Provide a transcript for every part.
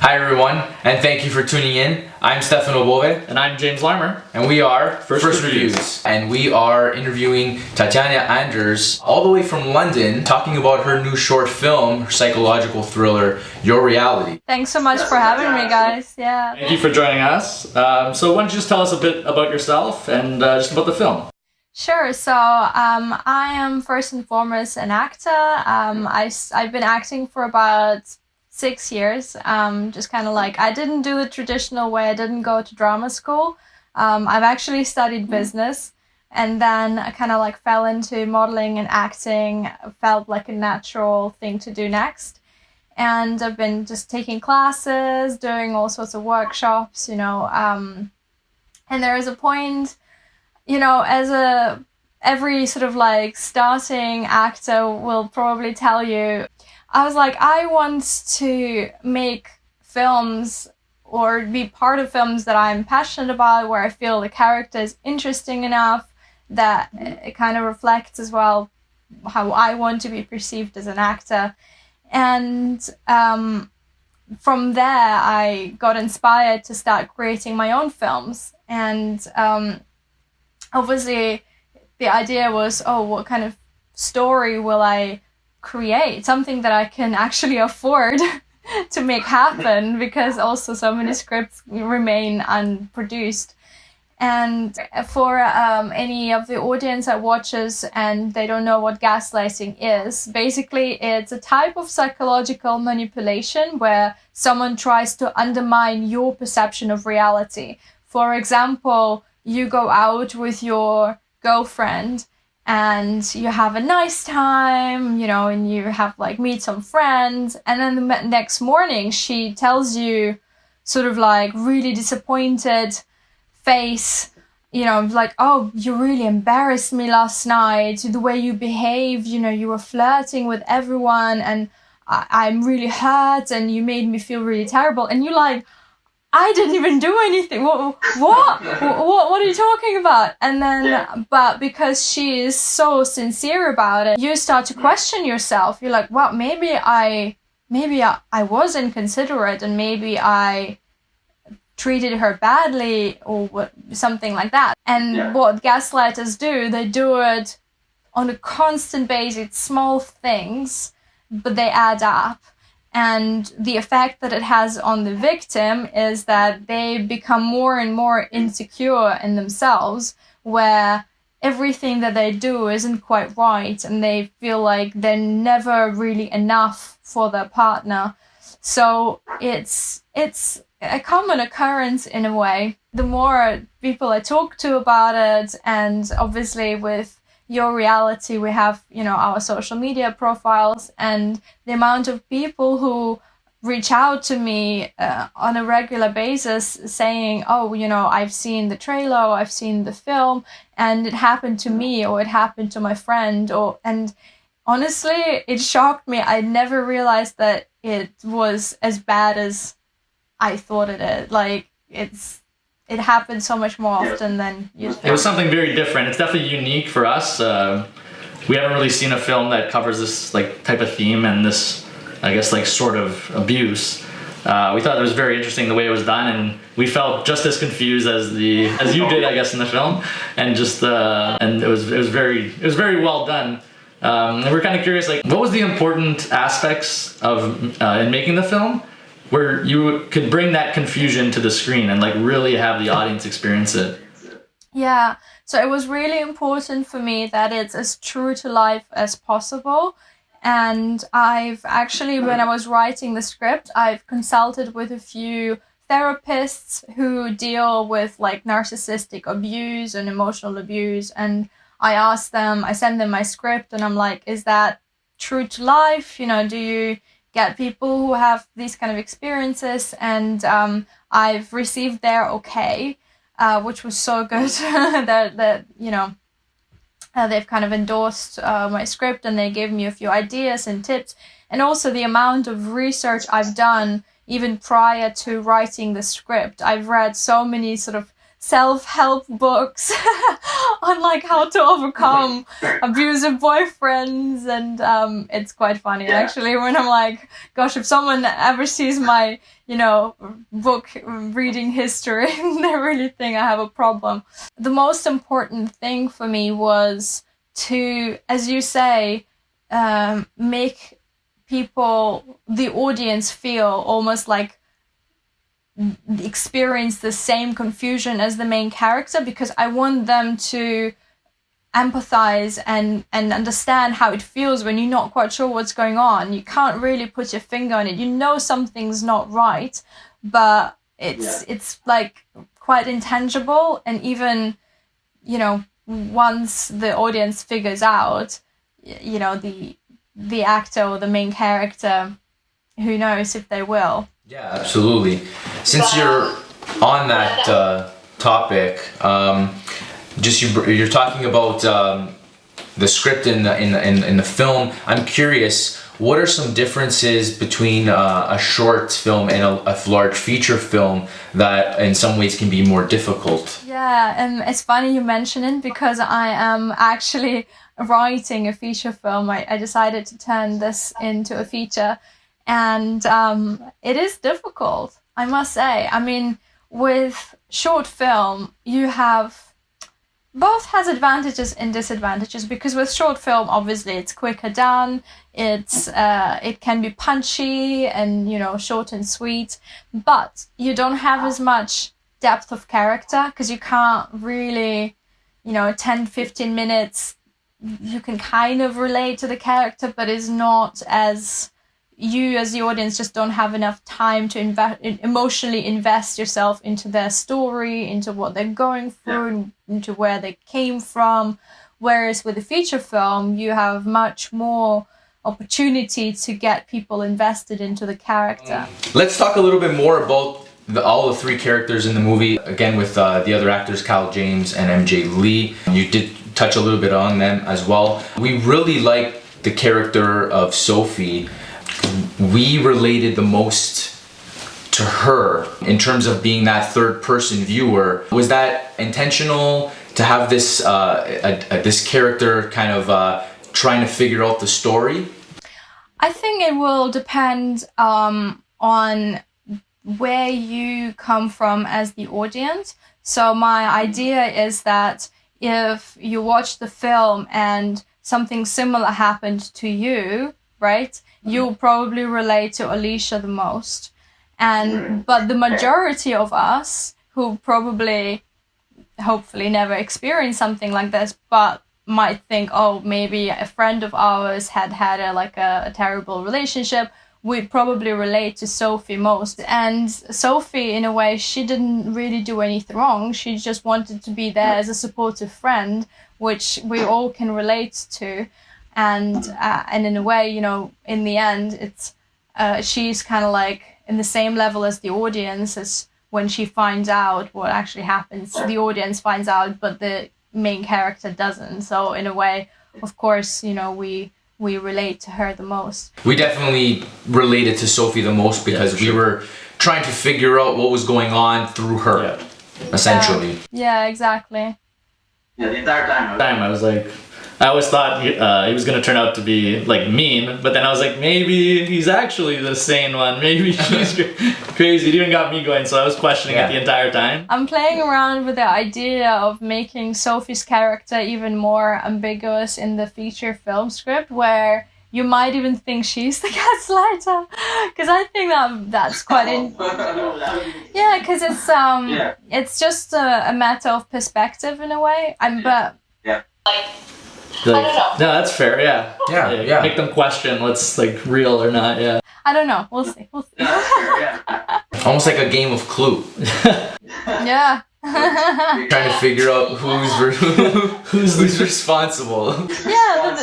Hi everyone, and thank you for tuning in. I'm Stefano Bove. And I'm James Larmer. And we are First Reviews. And we are interviewing Tatjana Anders, all the way from London, talking about her new short film, her psychological thriller, Your Reality. Thanks so much for having me, guys. Yeah. Thank you for joining us. So why don't you just tell us a bit about yourself and just about the film? Sure. So I am first and foremost an actor. I've been acting for about 6 years. Just kind of like, I didn't do the traditional way. I didn't go to drama school. I've actually studied business, and then I kind of like fell into modeling and acting. Felt like a natural thing to do next. And I've been just taking classes, doing all sorts of workshops, and there is a point, as every sort of like starting actor will probably tell you, I was like, I want to make films or be part of films that I'm passionate about, where I feel the character is interesting enough that it kind of reflects as well how I want to be perceived as an actor. And from there, I got inspired to start creating my own films. And obviously, the idea was, what kind of story will I create? Something that I can actually afford to make happen, because also so many scripts remain unproduced. And for any of the audience that watches and they don't know what gaslighting is, basically it's a type of psychological manipulation where someone tries to undermine your perception of reality. For example, you go out with your girlfriend and you have a nice time, and you have like meet some friends, and then the next morning she tells you sort of like really disappointed face, like, oh, you really embarrassed me last night, the way you behaved, you were flirting with everyone, and I'm really hurt, and you made me feel really terrible. And you're like, I didn't even do anything. What are you talking about? And then, but because she is so sincere about it, you start to question yourself. You're like, well, maybe I was inconsiderate, and maybe I treated her badly, or something like that. And what gaslighters do, they do it on a constant basis, small things, but they add up. And the effect that it has on the victim is that they become more and more insecure in themselves, where everything that they do isn't quite right, and they feel like they're never really enough for their partner. So it's a common occurrence in a way. The more people I talk to about it, and obviously with Your Reality, we have, our social media profiles, and the amount of people who reach out to me on a regular basis saying, oh, I've seen the trailer, or I've seen the film, and it happened to me, or it happened to my friend, and honestly, it shocked me. I never realized that it was as bad as I thought it is. Like, it happens so much more often than you think. It was something very different. It's definitely unique for us. We haven't really seen a film that covers this like type of theme and this, I guess, like sort of abuse. We thought it was very interesting the way it was done, and we felt just as confused as you did, I guess, in the film. And just and it was very well done. And we're kind of curious, like, what was the important aspects of in making the film, where you could bring that confusion to the screen and like really have the audience experience it? Yeah, so it was really important for me that it's as true to life as possible. And I've actually, when I was writing the script, I've consulted with a few therapists who deal with like narcissistic abuse and emotional abuse. And I send them my script, and I'm like, is that true to life? Do you get people who have these kind of experiences? And I've received their okay, which was so good that they've kind of endorsed my script, and they gave me a few ideas and tips. And also the amount of research I've done even prior to writing the script. I've read so many sort of self-help books on like how to overcome abusive boyfriends, and it's quite funny actually when I'm like, gosh, if someone ever sees my, you know, book reading history, they really think I have a problem. The most important thing for me was to, as you say, make people, the audience, feel almost like experience the same confusion as the main character, because I want them to empathize and understand how it feels when you're not quite sure what's going on. You can't really put your finger on it. You know something's not right, but it's like quite intangible, and even, you know, once the audience figures out, you know, the actor or the main character, who knows if they will. Yeah, absolutely. Since you're on that topic, you're talking about the script in the film. I'm curious, what are some differences between a short film and a large feature film that in some ways can be more difficult? Yeah, and it's funny you mention it, because I am actually writing a feature film. I decided to turn this into a feature, and it is difficult, I must say. I mean, with short film, you have both has advantages and disadvantages, because with short film, obviously it's quicker done, it can be punchy and, you know, short and sweet, but you don't have as much depth of character, because you can't really, you know, 10-15 minutes you can kind of relate to the character, but it's not as, you as the audience just don't have enough time to emotionally invest yourself into their story, into what they're going through, into where they came from. Whereas with a feature film, you have much more opportunity to get people invested into the character. Let's talk a little bit more about all the three characters in the movie, again with the other actors, Kyle James and MJ Lee. You did touch a little bit on them as well. We really liked the character of Sophie. We related the most to her in terms of being that third person viewer. Was that intentional to have this this character kind of trying to figure out the story? I think it will depend on where you come from as the audience. So my idea is that if you watch the film and something similar happened to you, right, you'll probably relate to Alicia the most. But the majority of us who probably, hopefully never experienced something like this, but might think, oh, maybe a friend of ours had a terrible relationship, we'd probably relate to Sophie most. And Sophie, in a way, she didn't really do anything wrong. She just wanted to be there as a supportive friend, which we all can relate to. And in a way, you know, in the end, it's she's kind of like in the same level as the audience. As when she finds out what actually happens, the audience finds out, but the main character doesn't. So in a way, of course, you know, we relate to her the most. We definitely related to Sophie the most because we were trying to figure out what was going on through her, essentially. Yeah, exactly. Yeah, the entire time I was like, I always thought he was gonna turn out to be like mean, but then I was like, maybe he's actually the sane one. Maybe she's crazy. It even got me going, so I was questioning it the entire time. I'm playing around with the idea of making Sophie's character even more ambiguous in the feature film script, where you might even think she's the gaslighter, because I think that's quite yeah, because it's just a matter of perspective in a way. Like, no, that's fair. Yeah. Make them question what's like real or not. Yeah. I don't know. We'll see. Almost like a game of Clue. Yeah. Trying to figure out who's responsible. Yeah,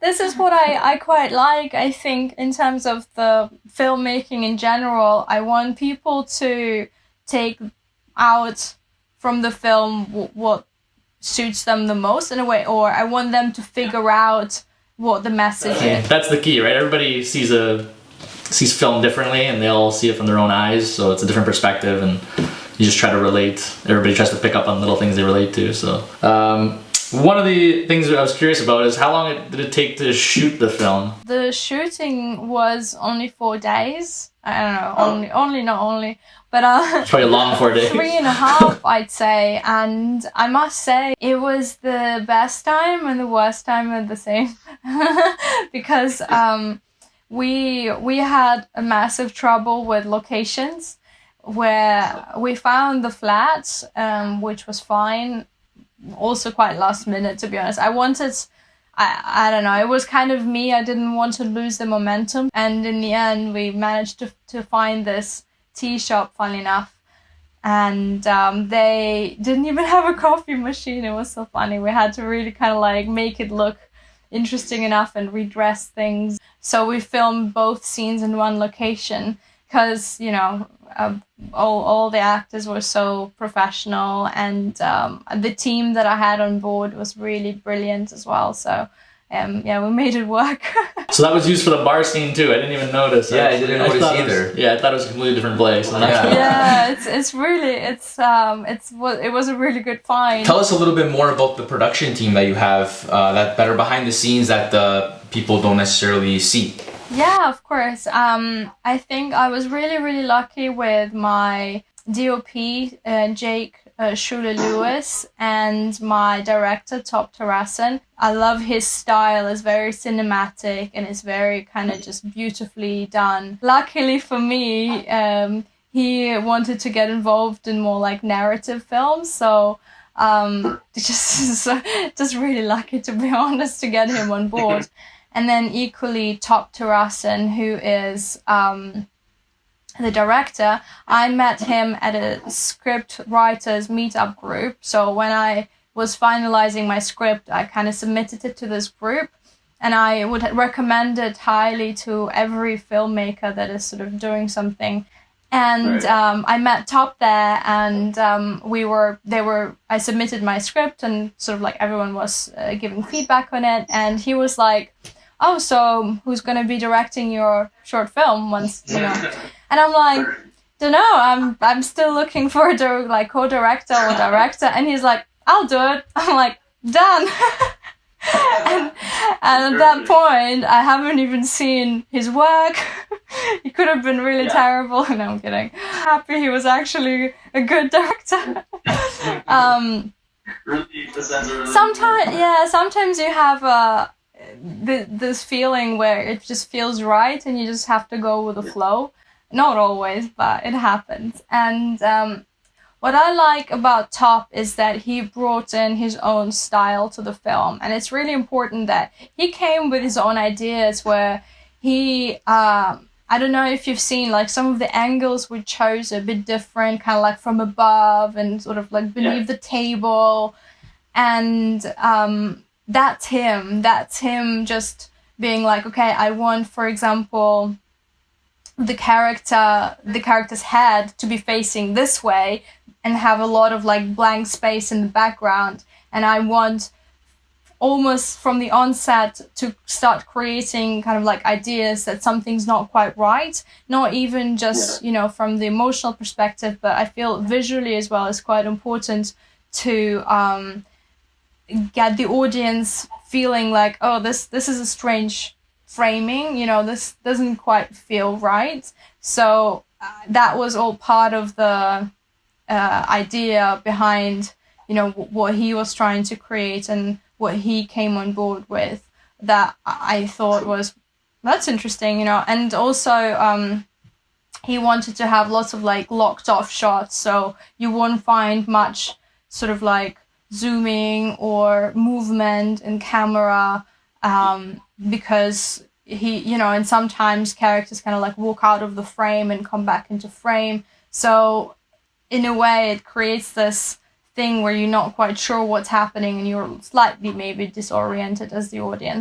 this is what I quite like. I think in terms of the filmmaking in general, I want people to take out from the film what suits them the most in a way, or I want them to figure out what the message is. That's the key, right? Everybody sees film differently, and they all see it from their own eyes, so it's a different perspective, and you just try to relate. Everybody tries to pick up on little things they relate to. So one of the things that I was curious about is how long did it take to shoot the film? The shooting was only 4 days. I don't know, not only, but It's probably a long 4 days. 3.5, I'd say. And I must say, it was the best time and the worst time at the same, because we had a massive trouble with locations, where we found the flat, which was fine. Also quite last minute, to be honest. I don't know, it was kind of me. I didn't want to lose the momentum, and in the end we managed to find this tea shop, funnily enough, and they didn't even have a coffee machine. It was so funny. We had to really kind of like make it look interesting enough and redress things. So we filmed both scenes in one location, because, you know, all the actors were so professional, and the team that I had on board was really brilliant as well. So yeah, we made it work. So that was used for the bar scene too. I didn't even notice. Yeah, I didn't notice either. Yeah, I thought it was a completely different place. Yeah, it was a really good find. Tell us a little bit more about the production team that you have that are behind the scenes that the people don't necessarily see. Yeah, of course. I think I was really lucky with my DOP, Jake Schuler-Lewis, and my director, Tatjana. I love his style. It's very cinematic and it's very kind of just beautifully done. Luckily for me, he wanted to get involved in more like narrative films, so just really lucky, to be honest, to get him on board. And then equally Tatjana, who is the director. I met him at a script writers meetup group. So when I was finalizing my script, I kind of submitted it to this group, and I would recommend it highly to every filmmaker that is sort of doing something. And I met Top there, and I submitted my script, and sort of like everyone was giving feedback on it, and he was like, "Oh, so who's gonna be directing your short film once, you know?" And I'm like, "Don't know. I'm still looking for a co-director or director." And he's like, "I'll do it." I'm like, "Done." and at that point, I haven't even seen his work. He could have been really terrible. No, I'm kidding. Happy he was actually a good director. Sometimes you have this feeling where it just feels right, and you just have to go with the flow. Not always, but it happens. And what I like about Top is that he brought in his own style to the film, and it's really important that he came with his own ideas, where he I don't know if you've seen, like, some of the angles we chose are a bit different, kind of like from above and sort of like beneath the table, and that's him just being like, okay, I want, for example, the character's head to be facing this way and have a lot of like blank space in the background, and I want almost from the onset to start creating kind of like ideas that something's not quite right, not even just, you know, from the emotional perspective, but I feel visually as well is quite important to get the audience feeling like, oh, this is a strange framing, you know, this doesn't quite feel right. So that was all part of the idea behind, you know, what he was trying to create and what he came on board with, that I thought was, that's interesting, you know. And also he wanted to have lots of like locked off shots, so you won't find much sort of like zooming or movement in camera, because he, you know, and sometimes characters kind of like walk out of the frame and come back into frame. So in a way it creates this thing where you're not quite sure what's happening and you're slightly maybe disoriented as the audience.